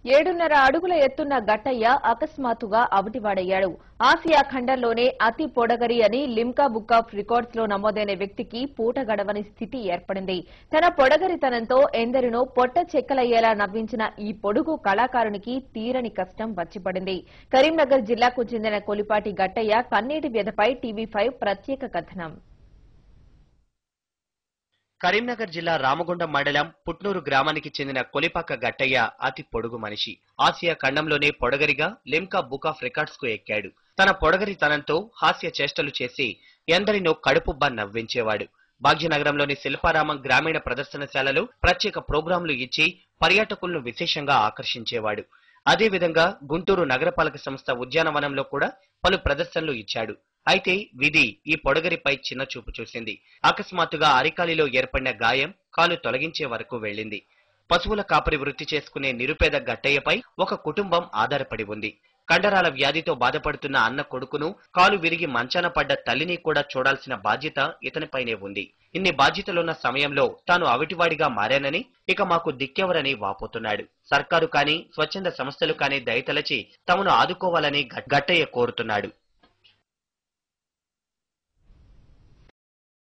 7.5 అడుగుల ఎత్తున్న గట్టయ్య అకస్మాత్తుగా అవిటివాడయ్యాడు. ఆసియా ఖండంలోనే అతి పొడగరి అని లిమ్కా బుక్ ఆఫ్ రికార్డ్స్ లో నమోదైన వ్యక్తికి పూట గడవని స్థితి ఏర్పడింది. తన పొడగరితనంతో ఎందరినో పొట్ట చెక్కలయ్యేలా నవ్వించిన ఈ పొడుగు కళాకారునికి తీరని కష్టం వచ్చిపడింది. కరీంనగర్ జిల్లాకు చెందిన కొలిపాటి గట్టయ్య కన్నీటి వ్యధపై టీవీ5 ప్రత్యేక కథనం. కరీంనగర్ జిల్లా రామగుండం మండలం పుట్నూరు గ్రామానికి చెందిన కొలిపాక గట్టయ్య అతి పొడుగు మనిషి. ఆసియా ఖండంలోనే పొడగరిగా లిమ్కా బుక్ ఆఫ్ రికార్డ్స్ కు ఎక్కాడు. తన పొడగరితనంతో హాస్య చేష్టలు చేసి ఎందరినో కడుపుబ్బా నవ్వించేవాడు. భాగ్యనగరంలోని శిల్పారామం గ్రామీణ ప్రదర్శనశాలలో ప్రత్యేక ప్రోగ్రాంలు ఇచ్చి పర్యాటకులను విశేషంగా ఆకర్షించేవాడు. అదేవిధంగా గుంటూరు నగరపాలక సంస్థ ఉద్యానవనంలో కూడా పలు ప్రదర్శనలు ఇచ్చాడు. అయితే విధి ఈ పొడగరిపై చిన్న చూపు చూసింది. అకస్మాత్తుగా అరికాలిలో ఏర్పడిన గాయం కాలు తొలగించే వరకు వెళ్లింది. పశువుల కాపరి వృత్తి చేసుకునే నిరుపేద గట్టయ్యపై ఒక కుటుంబం ఆధారపడి ఉంది. కండరాల వ్యాధితో బాధపడుతున్న అన్న కొడుకును, కాలు విరిగి మంచాన పడ్డ తల్లిని కూడా చూడాల్సిన బాధ్యత ఇతనిపైనే ఉంది. ఇన్ని బాధ్యతలున్న సమయంలో తాను అవిటివాడిగా మారానని, ఇక మాకు దిక్కెవరని వాపోతున్నాడు. సర్కారు కానీ స్వచ్ఛంద సంస్థలు కానీ దయతలచి తమను ఆదుకోవాలని గట్టయ్య కోరుతున్నాడు.